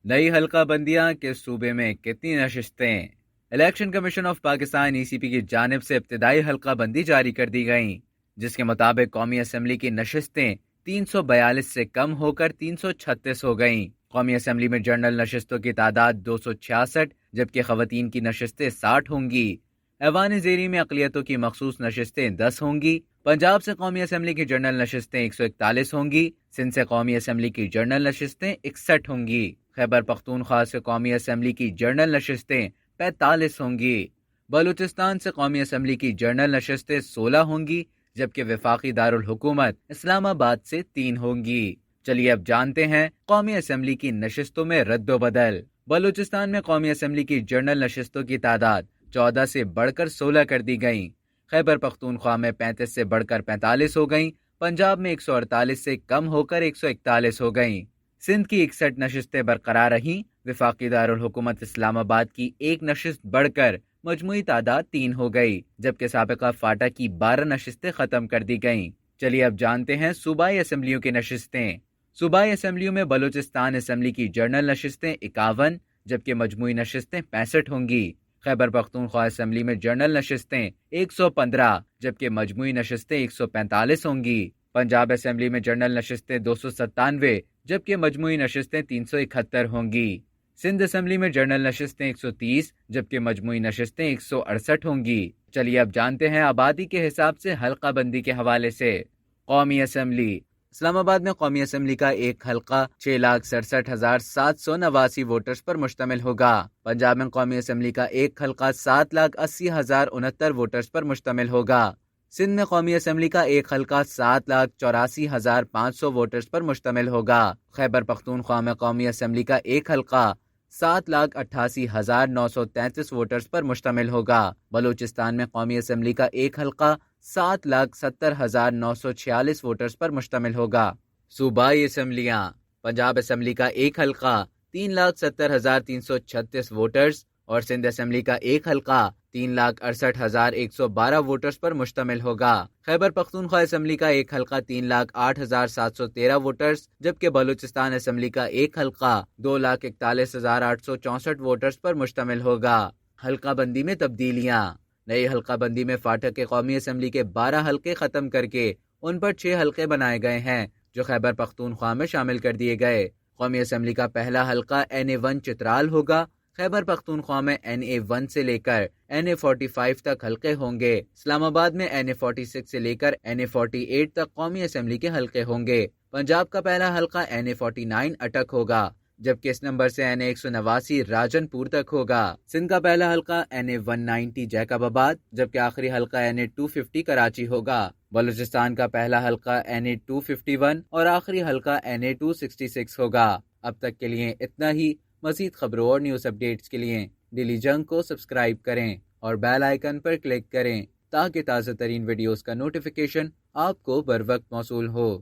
نئی حلقہ بندیاں کس صوبے میں کتنی نشستیں؟ الیکشن کمیشن آف پاکستان ای سی پی کی جانب سے ابتدائی حلقہ بندی جاری کر دی گئیں، جس کے مطابق قومی اسمبلی کی نشستیں 342 سے کم ہو کر 336 ہو گئیں۔ قومی اسمبلی میں جنرل نشستوں کی تعداد 266 جبکہ خواتین کی نشستیں 60 ہوں گی۔ ایوان زیریں میں اقلیتوں کی مخصوص نشستیں 10 ہوں گی۔ پنجاب سے قومی اسمبلی کی جنرل نشستیں 141 ہوں گی۔ سندھ سے قومی اسمبلی کی جنرل نشستیں 61 ہوں گی۔ خیبر پختونخوا سے قومی اسمبلی کی جنرل نشستیں 45 ہوں گی۔ بلوچستان سے قومی اسمبلی کی جنرل نشستیں 16 ہوں گی جبکہ وفاقی دارالحکومت اسلام آباد سے 3 ہوں گی۔ چلیے اب جانتے ہیں قومی اسمبلی کی نشستوں میں رد و بدل۔ بلوچستان میں قومی اسمبلی کی جنرل نشستوں کی تعداد 14 سے بڑھ کر 16 کر دی گئیں۔ خیبر پختونخوا میں 35 سے بڑھ کر 45 ہو گئیں۔ پنجاب میں 148 سے کم ہو کر 141 ہو گئیں۔ سندھ کی 61 نشستیں برقرار رہیں۔ وفاقی دارالحکومت اسلام آباد کی ایک نشست بڑھ کر مجموعی تعداد 3 ہو گئی جبکہ سابقہ فاٹا کی 12 نشستیں ختم کر دی گئیں۔ چلیے اب جانتے ہیں صوبائی اسمبلیوں کی نشستیں۔ صوبائی اسمبلیوں میں بلوچستان اسمبلی کی جنرل نشستیں 51 جبکہ مجموعی نشستیں 65 ہوں گی۔ خیبر پختونخوا اسمبلی میں جنرل نشستیں 115 جبکہ مجموعی نشستیں 145 ہوں گی۔ پنجاب اسمبلی میں جنرل نشستیں 297 جبکہ مجموعی نشستیں 371 ہوں گی۔ سندھ اسمبلی میں جنرل نشستیں 130 جبکہ مجموعی نشستیں 168 ہوں گی۔ چلیے اب جانتے ہیں آبادی کے حساب سے حلقہ بندی کے حوالے سے۔ قومی اسمبلی اسلام آباد میں قومی اسمبلی کا ایک حلقہ 6,67,789 ووٹرز پر مشتمل ہوگا۔ پنجاب میں قومی اسمبلی کا ایک حلقہ 7,80,069 ووٹرز پر مشتمل ہوگا۔ سندھ میں قومی اسمبلی کا ایک حلقہ 7,84,500 ووٹرز پر مشتمل ہوگا۔ خیبر پختونخوا میں قومی اسمبلی کا ایک حلقہ 7,88,933 ووٹرز پر مشتمل ہوگا۔ بلوچستان میں قومی اسمبلی کا ایک حلقہ 7,70,946 ووٹرز پر مشتمل ہوگا۔ صوبائی اسمبلیاں پنجاب اسمبلی کا ایک حلقہ 3,70,336 ووٹرز اور سندھ اسمبلی کا ایک حلقہ 3,68,112 ووٹرز پر مشتمل ہوگا۔ خیبر پختونخوا اسمبلی کا ایک حلقہ 3,08,713 ووٹرز جبکہ بلوچستان اسمبلی کا ایک حلقہ 2,41,864 ووٹرز پر مشتمل ہوگا۔ حلقہ بندی میں تبدیلیاں نئی حلقہ بندی میں فاٹک کے قومی اسمبلی کے 12 حلقے ختم کر کے ان پر 6 حلقے بنائے گئے ہیں جو خیبر پختونخوا میں شامل کر دیے گئے۔ قومی اسمبلی کا پہلا حلقہ NA1 چترال ہوگا۔ خیبر پختونخوا میں NA1 سے لے کر NA45 تک حلقے ہوں گے۔ اسلام آباد میں NA46 سے لے کر NA48 تک قومی اسمبلی کے حلقے ہوں گے۔ پنجاب کا پہلا حلقہ NA49 اٹک ہوگا جبکہ اس نمبر سے NA189 راجن پور تک ہوگا۔ سندھ کا پہلا حلقہ NA190 جیکب آباد جبکہ آخری حلقہ NA250 کراچی ہوگا۔ بلوچستان کا پہلا حلقہ NA251 اور آخری حلقہ NA266 ہوگا۔ اب تک کے لیے اتنا ہی۔ مزید خبروں اور نیوز اپڈیٹس کے لیے ڈیلی جنگ کو سبسکرائب کریں اور بیل آئیکن پر کلک کریں تاکہ تازہ ترین ویڈیوز کا نوٹیفیکیشن آپ کو بر وقت موصول ہو۔